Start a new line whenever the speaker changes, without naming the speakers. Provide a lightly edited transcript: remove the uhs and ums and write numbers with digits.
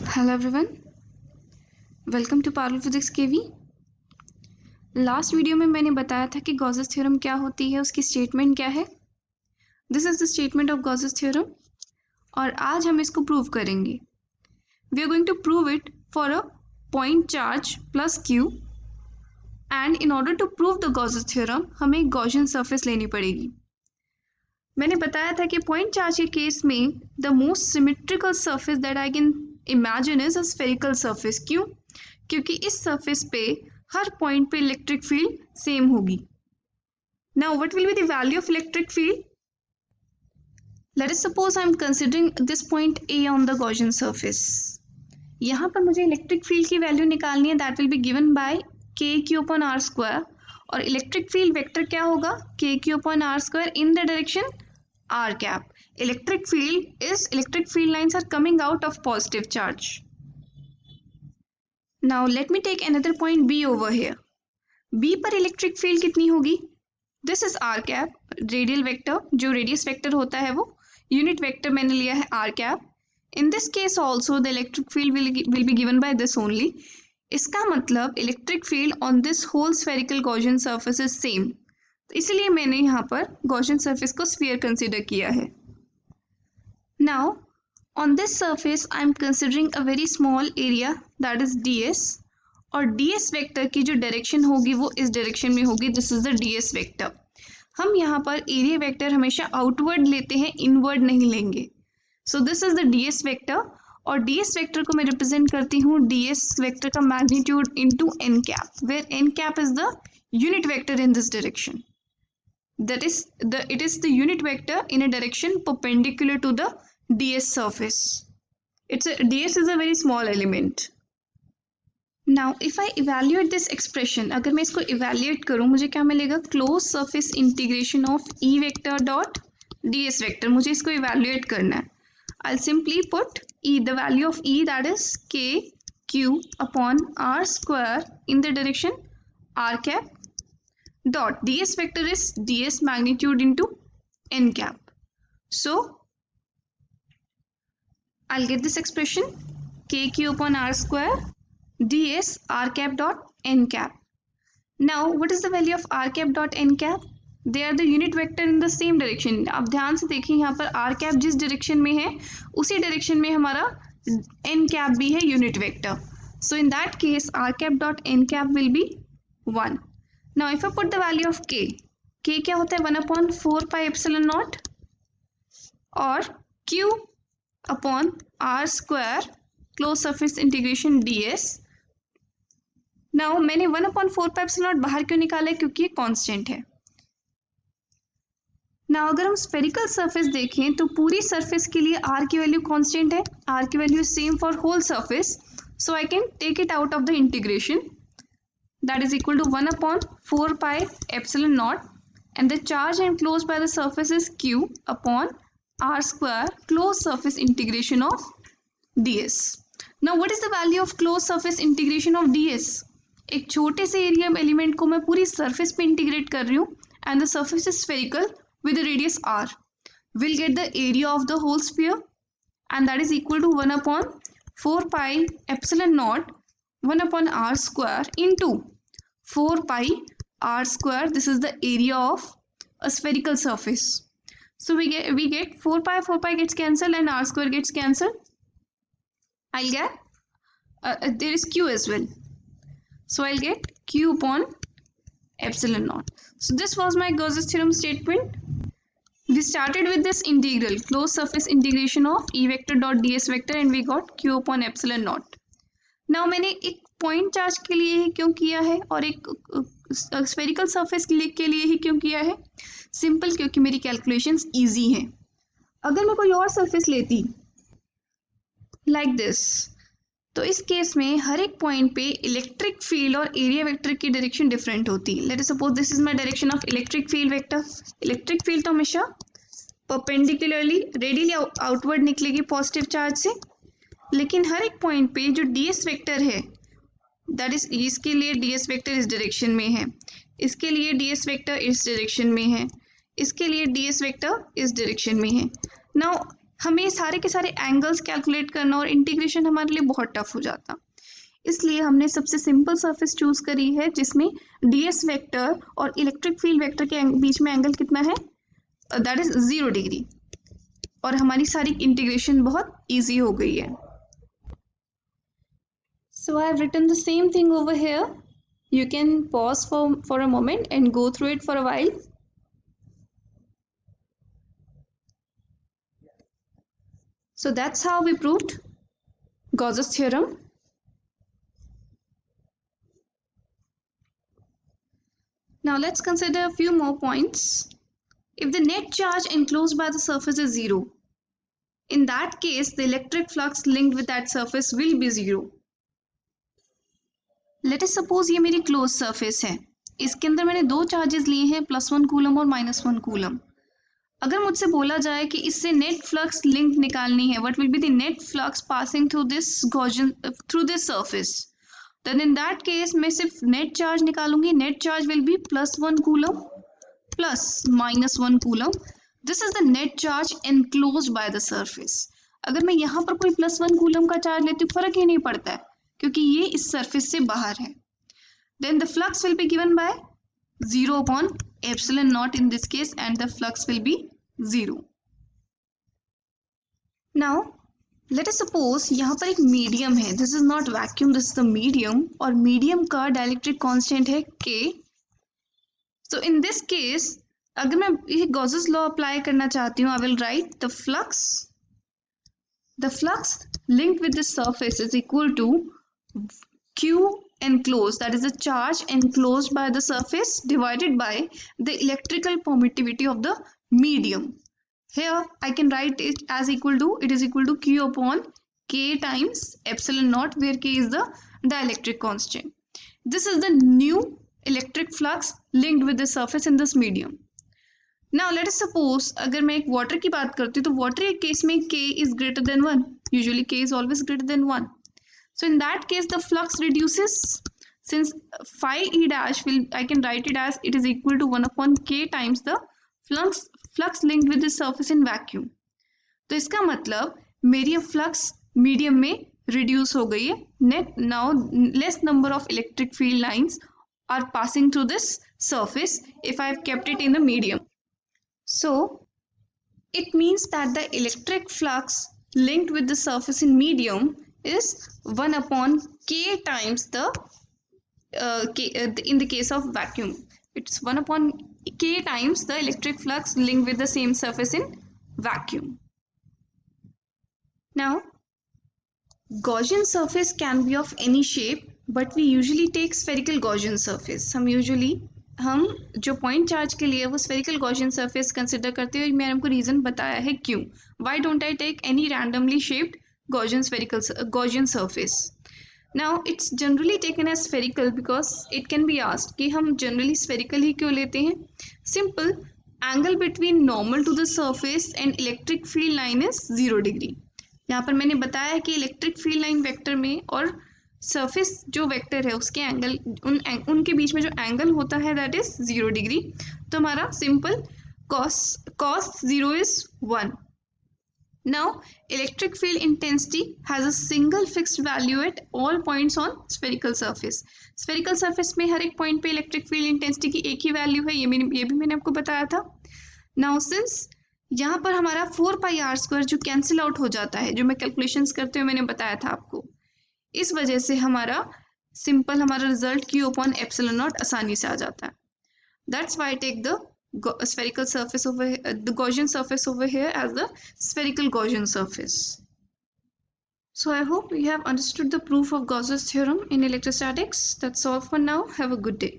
Hello everyone, welcome to parlour physics KV. Last video में मैंने बताया था कि गॉसेस थ्योरम क्या होती है, उसकी स्टेटमेंट क्या है। This is the statement of Gauss's theorem और आज हम इसको प्रूव करेंगे। We are going to prove it for a point charge plus q and in order to prove the Gauss's theorem हमें एक गॉसियन सरफेस लेनी पड़ेगी। मैंने बताया था कि पॉइंट चार्ज के केस में the most symmetrical surface that I can imagine is a spherical surface. क्यों? क्योंकि इस सरफेस पे हर पॉइंट पे इलेक्ट्रिक फील्ड सेम होगी। Now what will be the value of electric field? Let us suppose I am considering this point A on the Gaussian surface. यहाँ पर मुझे electric field की वैल्यू निकालनी है, that will be given bye के q upon r square. और electric field vector क्या होगा? K q upon r square in the direction r cap. Electric field lines are coming out of positive charge. Now let me take another point B over here. B पर electric field कितनी होगी? This is r cap, radial vector, जो radius vector होता है वो unit vector मैंने लिया है r cap. In this case also the electric field will be given by this only. इसका मतलब electric field on this whole spherical Gaussian surface is same. इसलिए मैंने यहाँ पर गॉसियन सरफेस को स्फीयर कंसीडर किया है। Now on this surface I am considering a very small area that is ds और ds वेक्टर की जो डायरेक्शन होगी वो इस डायरेक्शन में होगी। This is the ds vector. हम यहाँ पर एरिया वेक्टर हमेशा आउटवर्ड लेते हैं, इनवर्ड नहीं लेंगे। So this is the ds vector और ds वेक्टर को मैं रिप्रेजेंट करती हूँ ds वेक्टर का magnitude into n cap, where n cap is the unit vector in this direction. It is the unit vector in a direction perpendicular to the ds surface. ds is a very small element. Now if I evaluate this expression, अगर मैं इसको evaluate करूँ मुझे क्या मिलेगा? Closed surface integration of E vector dot ds vector. मुझे इसको evaluate करना है। I'll simply put E, the value of E, that is k q upon r square in the direction r cap dot ds vector is ds magnitude into n cap. So I'll get this expression kq upon r square ds r cap dot n cap. Now what is the value of r cap dot n cap? They are the unit vector in the same direction. अब ध्यान से देखिए यहाँ पर r cap जिस direction में है उसी डायरेक्शन में हमारा n cap भी है unit vector. So in that case r cap dot n cap will be 1. Now if I put the value of k क्या होता है? 1/4 pi epsilon naught और q upon r square closed surface integration ds. Now मैंने 1/4 pi epsilon naught बाहर क्यों निकाला है? क्योंकि ये कांस्टेंट है। Now अगर हम स्फेरिकल सरफेस देखें तो पूरी सरफेस के लिए r की वैल्यू कांस्टेंट है, r की value same for whole surface, so I can take it out of the integration. That is equal to 1/4 pi epsilon naught and the charge enclosed by the surface is q upon r square closed surface integration of ds. Now what is the value of closed surface integration of ds? एक छोटे से area element को मैं पूरी surface पे integrate कर रही हूँ and the surface is spherical with a radius r. We'll get the area of the whole sphere and that is equal to 1/4 pi epsilon naught 1 upon r square into 4 pi r square. This is the area of a spherical surface. So we get 4 pi gets cancelled and r square gets cancelled. I'll get there is q as well. So I'll get q upon epsilon naught. So this was my Gauss's theorem statement. We started with this integral, closed surface integration of E vector dot ds vector and we got q upon epsilon naught. Now मैंने एक point charge के लिए ही क्यों किया है और एक spherical surface के लिए ही क्यों किया है? सिंपल, क्योंकि मेरी कैलकुलेशंस इजी हैं। अगर मैं कोई और सरफेस लेती लाइक दिस तो इस केस में हर एक पॉइंट पे इलेक्ट्रिक फील्ड और एरिया वेक्टर की डायरेक्शन डिफरेंट होती। Let us suppose this is my direction of electric field vector. Electric field तो हमेशा परपेंडिकुलरली रेडियली आउटवर्ड निकलेगी पॉजिटिव चार्ज से, लेकिन हर एक पॉइंट पे जो ds वेक्टर है दैट इज इसके लिए ds वेक्टर इस डायरेक्शन में है, इसके लिए ds वेक्टर इस डायरेक्शन में है, इसके लिए ds वेक्टर इस डायरेक्शन में है। नाउ हमें सारे के सारे एंगल्स कैलकुलेट करना और इंटीग्रेशन हमारे लिए बहुत टफ हो जाता। इसलिए हमने सबसे सिंपल सरफेस चूज करी है जिसमें ds वेक्टर और इलेक्ट्रिक फील्ड वेक्टर के बीच में एंगल कितना है, दैट इज 0 डिग्री, और हमारी सारी इंटीग्रेशन बहुत इजी हो गई है। So I have written the same thing over here. You can pause for a moment and go through it for a while. So that's how we proved Gauss's theorem. Now let's consider a few more points. If the net charge enclosed by the surface is 0, in that case the electric flux linked with that surface will be 0. Let us suppose ये मेरी close surface है, इसके अंदर मैंने दो charges लिए हैं, +1 coulomb और -1 कूलम। अगर मुझसे बोला जाए कि इससे नेट फ्लक्स लिंक निकालनी है, what will be the net flux passing through this surface, then in that case मैं सिर्फ नेट चार्ज निकालूंगी। Net charge will be +1 coulomb plus -1 coulomb. This is the net charge enclosed by the surface. अगर मैं यहाँ पर कोई +1 coulomb का charge लेती हूँ फर्क ही नहीं पड़ता है, क्योंकि ये इस सरफेस से बाहर है। Then the flux will be given by 0/ε0 in this case, and the flux will be 0. Now let us suppose यहाँ पर एक मीडियम है, this is not vacuum, this is the medium, और मीडियम का डाइलेक्ट्रिक कांस्टेंट है K. So in this case अगर मैं ये गॉसेस लॉ अप्लाई करना चाहती हूँ, I will write the flux linked with this surface is equal to Q enclosed, that is the charge enclosed by the surface divided by the electrical permittivity of the medium. Here I can write it as equal to Q upon K times ε0, where K is the dielectric constant. This is the new electric flux linked with the surface in this medium. Now let us suppose अगर मैं एक water की बात करती हूँ, तो water के case में K is greater than 1. Usually K is always greater than 1. So in that case the flux reduces. Since phi E dash I can write it as it is equal to 1/K times the flux linked with the surface in vacuum. तो इसका मतलब मेरी flux medium में reduce हो गई है. Now less number of electric field lines are passing through this surface if I have kept it in the medium. So it means that the electric flux linked with the surface in medium is 1/K times the in the case of vacuum, it's 1/K times the electric flux linked with the same surface in vacuum. Now Gaussian surface can be of any shape, but we usually take spherical Gaussian surface. हम जो point charge के लिए वो spherical Gaussian surface consider करते हैं, मैंने आपको reason बताया है क्यों. Why don't I take any randomly shaped Gaussian surface. Now it's generally taken as spherical because it can be asked कि हम जनरली स्फेरिकल ही क्यों लेते हैं. Simple, angle between normal to the surface and electric field line is 0 degree. यहाँ पर मैंने बताया कि इलेक्ट्रिक फील्ड लाइन वेक्टर में और सरफेस जो वेक्टर है उसके एंगल उनके बीच में जो एंगल होता है दैट इज 0 डिग्री. तो हमारा simple cos 0 is 1. Now electric field intensity has a single fixed value at all points on spherical surface. Spherical surface में हर एक पॉइंट पे इलेक्ट्रिक फील्ड इंटेंसिटी की एक ही वैल्यू है, ये भी मैंने आपको बताया था. Now since यहाँ पर हमारा 4πr² जो कैंसिल आउट हो जाता है, जो मैं कैलकुलेशंस करते हुए मैंने बताया था आपको, इस वजह से हमारा सिंपल हमारा रिजल्ट Q/ε0 आसानी से आ जाता है. That's why I take the spherical surface over here, the Gaussian surface over here as the spherical Gaussian surface. So I hope you have understood the proof of Gauss's theorem in electrostatics. That's all for now. Have a good day.